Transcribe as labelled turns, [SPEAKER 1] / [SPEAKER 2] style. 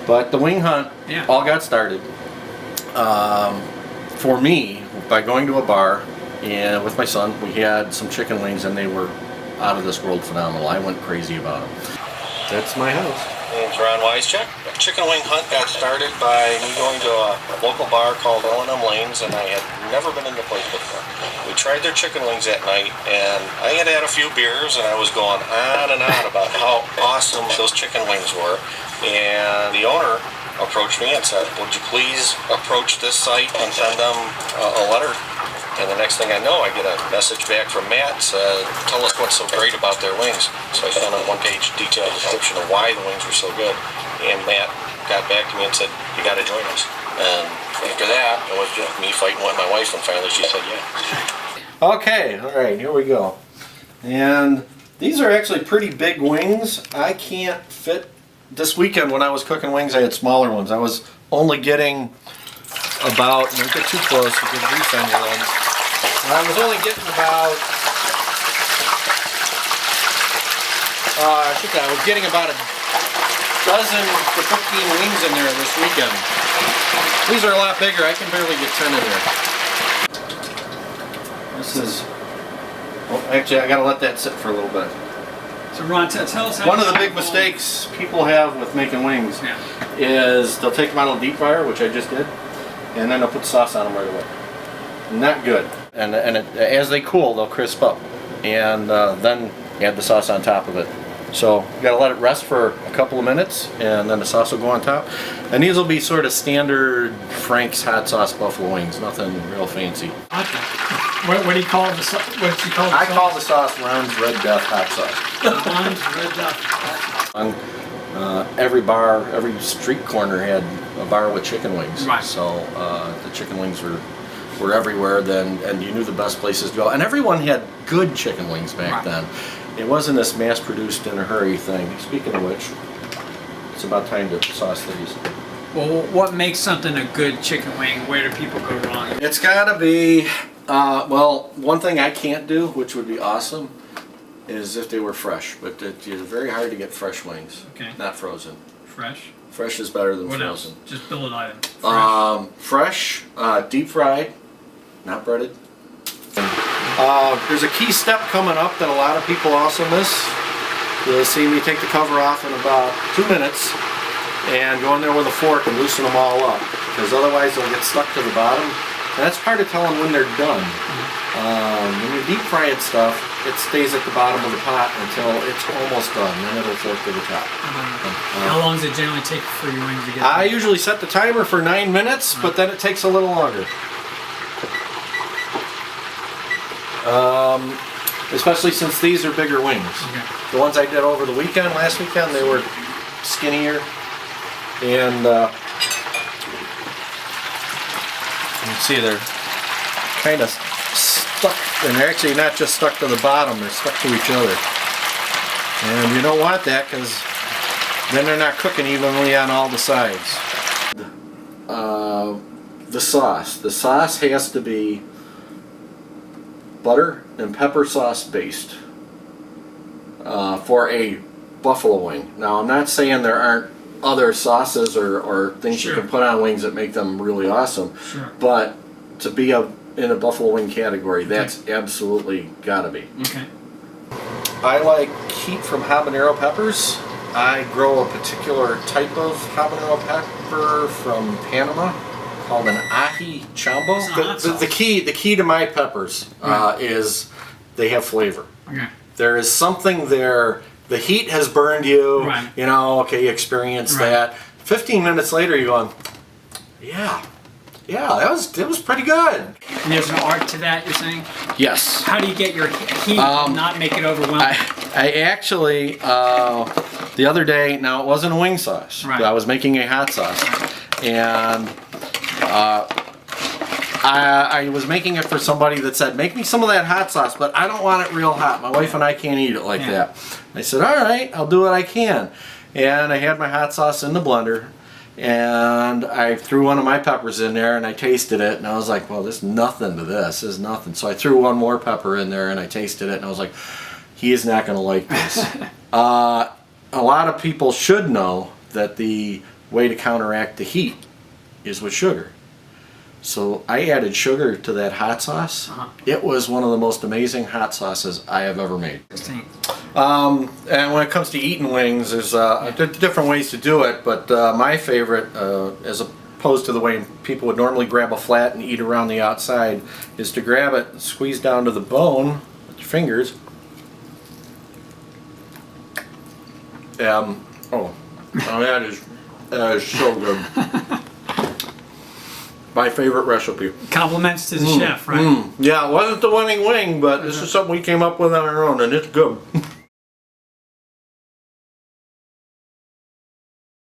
[SPEAKER 1] But the wing hunt all got started for me by going to a bar and with my son. We had some chicken wings and they were out of this world phenomenal. I went crazy about them. That's my house.
[SPEAKER 2] My name's Ron Wieszczyk. The chicken wing hunt got started by me going to a local bar called L&M Lanes, and I had never been in the place before. We tried their chicken wings that night, and I had had a few beers, and I was going on and on about how awesome those chicken wings were. And the owner approached me and said, would you please approach this site and send them a letter? And the next thing I know, I get a message back from Matt, said, tell us what's so great about their wings. So I sent a one-page detailed description of why the wings were so good. And Matt got back to me and said, you got to join us. And after that, it was just me fighting with my wife, and finally she said, yeah.
[SPEAKER 1] Okay, all right, here we go. And these are actually pretty big wings. I can't fit. This weekend when I was cooking wings, I had smaller ones. I was only getting about, don't get too close, you get grease on your legs. I was only getting about, I was getting about a dozen to 15 wings in there this weekend. These are a lot bigger. I can barely get 10 in there. This is, well, actually I gotta let that sit for a little bit.
[SPEAKER 3] So Ron, tell us how.
[SPEAKER 1] One of the big mistakes people have with making wings is they'll take them out of the deep fryer, which I just did, and then they'll put sauce on them right away. Not good. And as they cool, they'll crisp up, and then add the sauce on top of it. So you gotta let it rest for a couple of minutes, and then the sauce will go on top. And these will be sort of standard Frank's hot sauce buffalo wings, nothing real fancy.
[SPEAKER 3] What do you call the sauce? What do you call the
[SPEAKER 1] I
[SPEAKER 3] sauce?
[SPEAKER 1] call the sauce Ron's Red Death hot sauce.
[SPEAKER 3] Ron's Red Death.
[SPEAKER 1] On every bar, every street corner had a bar with chicken wings.
[SPEAKER 3] Right.
[SPEAKER 1] So the chicken wings were everywhere then, and you knew the best places to go. And everyone had good chicken wings back then. It wasn't this mass-produced in a hurry thing. Speaking of which, it's about time to sauce these.
[SPEAKER 3] Well, what makes something a good chicken wing? Where do people go wrong?
[SPEAKER 1] It's gotta be, well, one thing I can't do, which would be awesome, is if they were fresh. But it's very hard to get fresh wings, not frozen.
[SPEAKER 3] Fresh?
[SPEAKER 1] Fresh is better than
[SPEAKER 3] what
[SPEAKER 1] frozen.
[SPEAKER 3] Else? Just billet item.
[SPEAKER 1] Fresh, deep fried, not breaded. There's a key step coming up that a lot of people also miss. You'll see me take the cover off in about 2 minutes and go in there with a fork and loosen them all up, because otherwise they'll get stuck to the bottom. And that's hard to tell them when they're done. When you're deep frying stuff, it stays at the bottom of the pot until it's almost done, then it'll float to the top.
[SPEAKER 3] How long does it generally take for your wings to get
[SPEAKER 1] I usually set the timer for 9 minutes, but then it takes a little longer. Especially since these are bigger wings. The ones I did over the weekend, last weekend, they were skinnier, and you can see they're kind of stuck, and they're actually not just stuck to the bottom, they're stuck to each other. And you don't want that, because then they're not cooking evenly on all the sides. The sauce has to be butter and pepper sauce based for a buffalo wing. Now, I'm not saying there aren't other sauces or things you can put on wings that make them really awesome, but to be in a buffalo wing category, that's absolutely gotta be. I like heat from habanero peppers. I grow a particular type of habanero pepper from Panama called an ají chambo. The key to my peppers is they have flavor. There is something there. The heat has burned you. You know, okay, you experience that. 15 minutes later, you're going, yeah, that was pretty good.
[SPEAKER 3] And there's an art to that, you're saying?
[SPEAKER 1] Yes.
[SPEAKER 3] How do you get your heat and not make it overwhelming?
[SPEAKER 1] I actually, the other day, now it wasn't a wing sauce, but I was making a hot sauce, and I was making it for somebody that said, make me some of that hot sauce, but I don't want it real hot. My wife and I can't eat it like that. I said, all right, I'll do what I can. And I had my hot sauce in the blender, and I threw one of my peppers in there, and I tasted it, and I was like, well, there's nothing to this. There's nothing. So I threw one more pepper in there, and I tasted it, and I was like, he is not going to like this. A lot of people should know that the way to counteract the heat is with sugar. So I added sugar to that hot sauce. It was one of the most amazing hot sauces I have ever made. And when it comes to eating wings, there's different ways to do it, but my favorite, as opposed to the way people would normally grab a flat and eat around the outside, is to grab it, squeeze down to the bone with your fingers. That is so good. My favorite recipe.
[SPEAKER 3] Compliments to the chef, right?
[SPEAKER 1] Yeah, it wasn't the winning wing, but this is something we came up with on our own, and it's good.